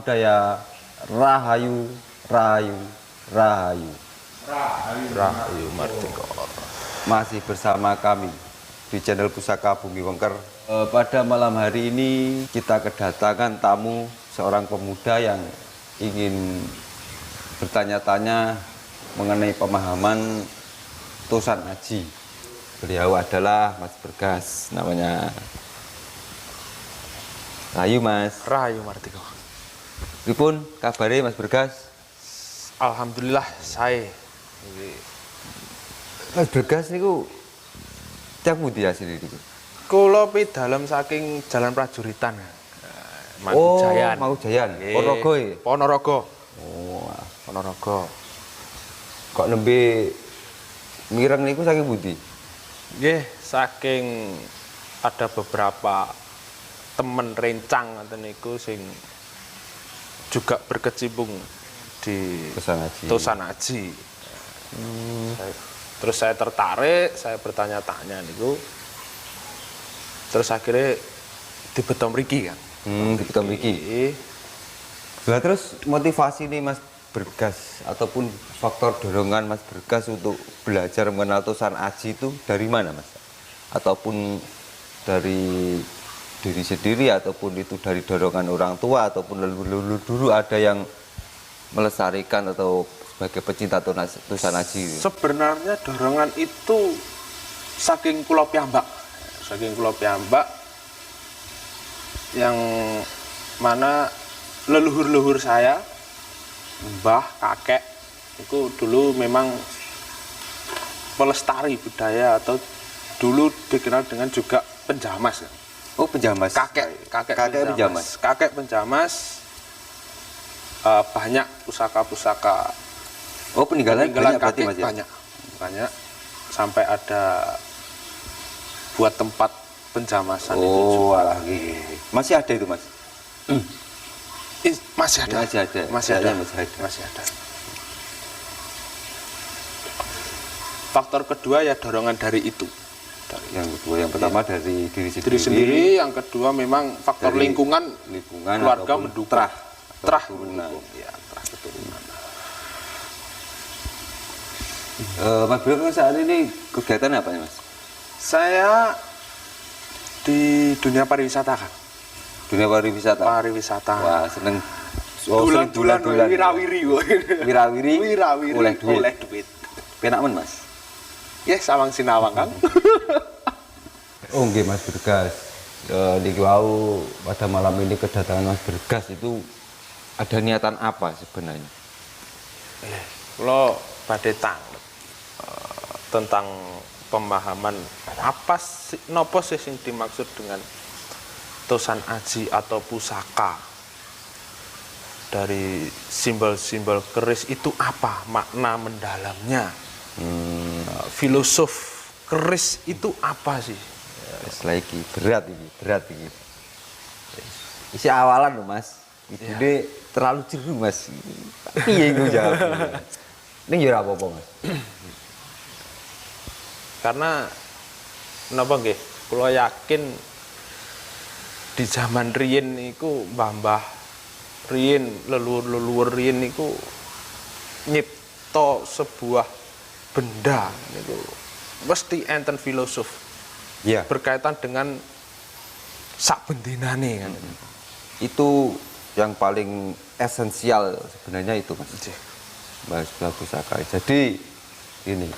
budaya, Rahayu, Rahayu, Rahayu. Rahayu Mardika. Masih bersama kami di channel Pusaka Bumi Wengker. Pada malam hari ini kita kedatangan tamu seorang pemuda yang ingin bertanya-tanya mengenai pemahaman Tosan Aji. Beliau adalah Mas Bergas namanya. Rahayu Mas. Rahayu Mardika. Pripun kabare Mas Bergas? Alhamdulillah saya. Mas Bergas niku cak pundi asline niku? Kula dalem saking Jalan Prajuritan. Mangkujayan. Mangkujayan. Nggih. Ponorogo e. Ponorogo. Oh, Ponorogo. kok nembe mireng niku saking pundi? Nggih, saking ada beberapa temen rencang ngoten niku sing juga berkecimpung di Tosan Aji. Terus saya tertarik, saya bertanya-tanya niku. Terus akhirnya dibetom mriki kan. Dibetom mriki. Lah terus motivasi nih Mas Bergas ataupun faktor dorongan Mas Bergas untuk belajar mengenal Tosan Aji itu dari mana Mas? Ataupun dari diri sendiri ataupun itu dari dorongan orang tua ataupun leluhur dulu ada yang melestarikan atau sebagai pecinta Tosan Aji? Sebenarnya dorongan itu saking kula piyambak. Saking kula piyambak yang mana leluhur-leluhur saya, mbah, kakek itu dulu memang pelestari budaya atau dulu dikenal dengan juga penjamas. Oh, penjamas. Kakek penjamas. Kakek penjamas. Banyak pusaka-pusaka. Oh, peninggalan banyak berarti kakek Mas ya? Banyak. Sampai ada buat tempat penjamasan itu juga. Masih ada itu Mas? Masih ada. Masih ada. Faktor kedua ya dorongan dari itu. Yang kedua, yang pertama dari diri sendiri, yang kedua memang faktor dari lingkungan keluarga mendukung. Terah keturunan. Ya, terah keturunan. Mas Bergas saat ini kegiatan apa ya Mas? Saya di dunia pariwisata kan. Dunia pariwisata. Wah, seneng. Dulan wirawiri. Oleh duit. Penamen Mas. Ya, sawang sinawang kan. Oh nggih Mas Bergas. Niki wau pada malam ini kedatangan Mas Bergas itu ada niatan apa sebenarnya? Lo badhe tentang pemahaman apa sih nopo sih yang dimaksud dengan Tosan Aji atau pusaka. Dari simbol-simbol keris itu apa makna mendalamnya? Filosof keris itu apa sih? Lagi berat ini. Isi awalan loh Mas. Ini terlalu jeru Mas. Piye iku jawab. Ini ya apa-apa Mas. Karena napa nggih? Kula yakin di zaman riyin niku mbah-mbah riyin, leluhur riyin niku nyipta sebuah benda niku mesti enten filosof. Iya. Berkaitan dengan sak bendinane kan. Itu yang paling esensial sebenarnya itu Mas. Bahas pusaka. Jadi ini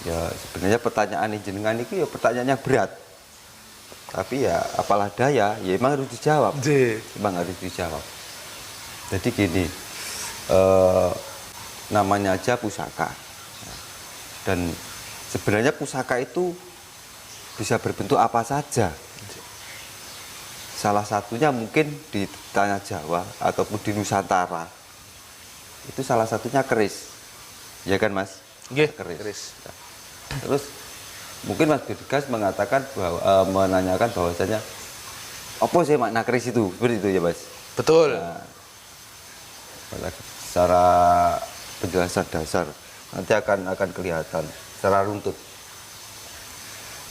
ya sebenarnya pertanyaan jenengan itu ya pertanyaan yang berat. Tapi ya apalah daya, ya emang harus dijawab. Jadi gini, namanya aja pusaka. Dan sebenarnya pusaka itu bisa berbentuk apa saja. Salah satunya mungkin di Tanah Jawa ataupun di Nusantara. Itu salah satunya keris. Ya kan Mas? Nggih, keris. Terus mungkin Mas Bergas mengatakan bahwa menanyakan bahwasanya apa sih makna keris itu? Seperti itu ya Mas? Betul. Nah, secara penjelasan dasar nanti akan kelihatan secara runtut.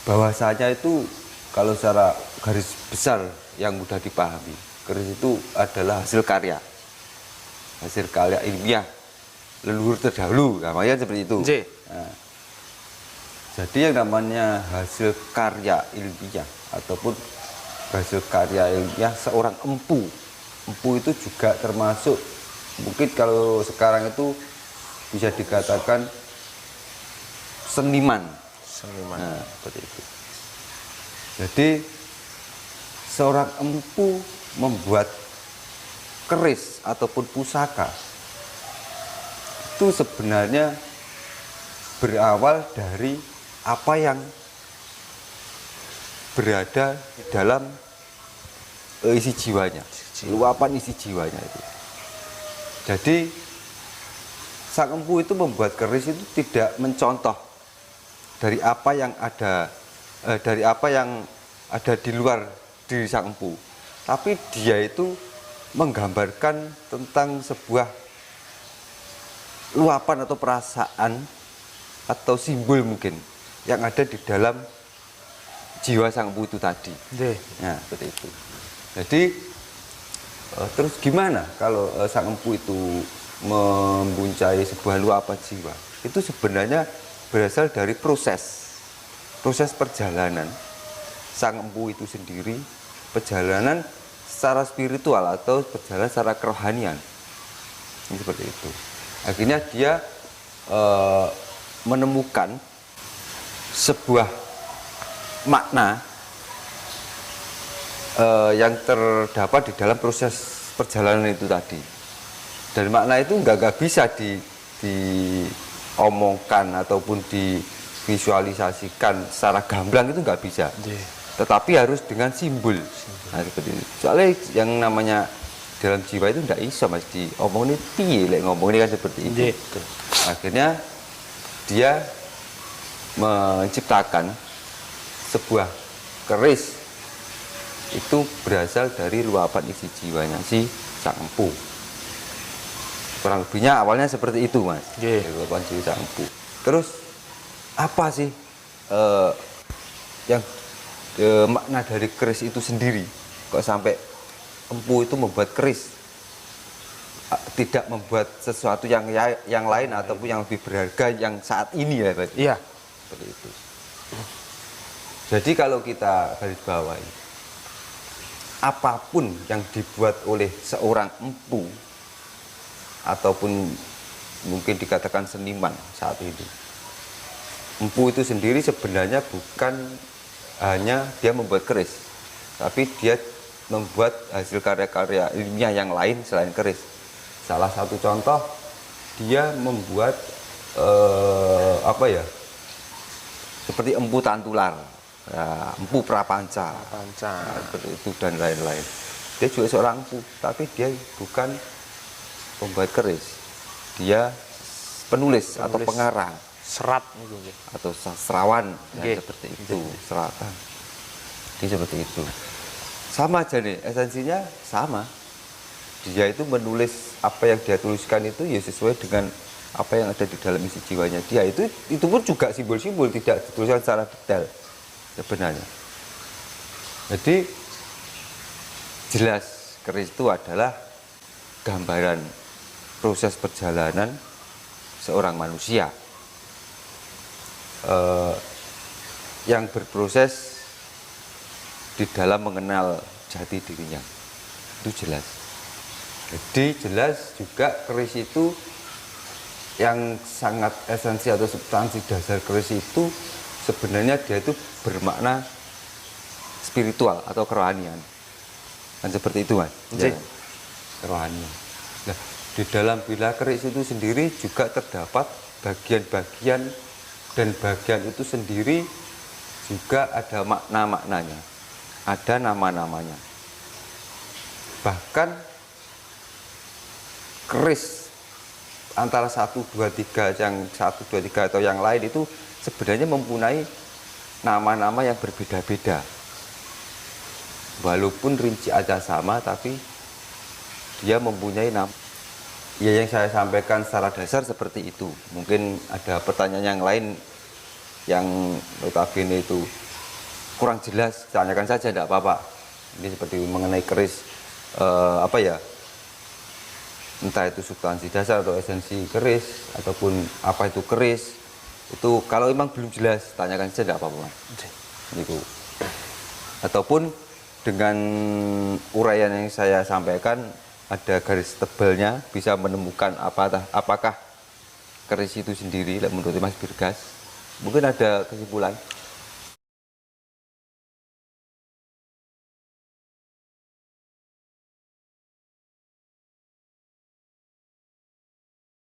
Bahwasanya itu kalau secara garis besar yang mudah dipahami, keris itu adalah hasil karya ilmiah leluhur terdahulu, namanya seperti itu. Nggih. Nah, jadi yang namanya hasil karya ilmiah ataupun hasil karya ilmiah seorang empu itu juga termasuk, mungkin kalau sekarang itu bisa dikatakan seniman. Nah, seperti itu. Jadi seorang empu membuat keris ataupun pusaka itu sebenarnya berawal dari apa yang berada di dalam isi jiwanya, luapan isi jiwanya itu. Jadi sang empu itu membuat keris itu tidak mencontoh dari apa yang ada di luar diri sang empu, tapi dia itu menggambarkan tentang sebuah luapan atau perasaan atau simbol mungkin yang ada di dalam jiwa sang empu itu tadi. Nah, seperti itu. Jadi terus gimana kalau sang empu itu mempunyai sebuah luapan jiwa? Itu sebenarnya berasal dari proses perjalanan sang empu itu sendiri, perjalanan secara spiritual atau perjalanan secara kerohanian. Ini seperti itu. Akhirnya dia menemukan sebuah makna yang terdapat di dalam proses perjalanan itu tadi. Dan makna itu nggak bisa diomongkan ataupun divisualisasikan secara gamblang, itu nggak bisa. Tetapi harus dengan simbol. Nah, seperti itu. Soalnya yang namanya dalam jiwa itu nggak bisa mas diomongin piye, ngomong ini kan seperti itu. Akhirnya dia menciptakan sebuah keris itu berasal dari luapan isi jiwanya si sang empu. Kurang lebihnya awalnya seperti itu mas. Luapan jiwa sang empu. Terus apa sih yang makna dari keris itu sendiri? Kok sampai empu itu membuat keris, tidak membuat sesuatu yang lain ataupun yang lebih berharga yang saat ini ya Pak? Iya. Seperti itu. Jadi kalau kita garis bawahi, apapun yang dibuat oleh seorang empu ataupun mungkin dikatakan seniman saat ini, empu itu sendiri sebenarnya bukan hanya dia membuat keris, tapi dia membuat hasil karya-karya ilmiah yang lain selain keris. Salah satu contoh, dia membuat seperti empu tantular, empu prapanca, seperti itu dan lain-lain. Dia juga seorang empu, tapi dia bukan pembuat keris, dia penulis atau pengarang, serat atau sastrawan, seperti itu, seratan. Dia seperti itu. Sama aja nih, esensinya sama. Dia itu menulis apa yang dia tuliskan itu ya sesuai dengan apa yang ada di dalam isi jiwanya dia. Itu pun juga simbol-simbol, tidak dituliskan secara detail sebenarnya. Jadi jelas keris itu adalah gambaran proses perjalanan seorang manusia yang berproses di dalam mengenal jati dirinya. Itu jelas. Jadi jelas juga keris itu yang sangat esensi atau substansi dasar keris itu sebenarnya dia itu bermakna spiritual atau kerohanian. Kan seperti itu mas? Ya, kerohanian. Nah, di dalam bila keris itu sendiri juga terdapat bagian-bagian, dan bagian itu sendiri juga ada makna-maknanya, ada nama-namanya. Bahkan keris antara 1, 2, 3, yang 1, 2, 3 atau yang lain itu sebenarnya mempunyai nama-nama yang berbeda-beda. Walaupun rinci aja sama, tapi dia mempunyai nama. Ya, yang saya sampaikan secara dasar seperti itu. Mungkin ada pertanyaan yang lain yang notabene itu kurang jelas, tanyakan saja, tidak apa-apa. Ini seperti mengenai keris apa ya, entah itu substansi dasar atau esensi keris ataupun apa itu keris, itu kalau memang belum jelas tanyakan saja, tidak apa-apa Mas. Itu ataupun dengan uraian yang saya sampaikan ada garis tebalnya bisa menemukan apakah keris itu sendiri menurut Mas Birgas, mungkin ada kesimpulan.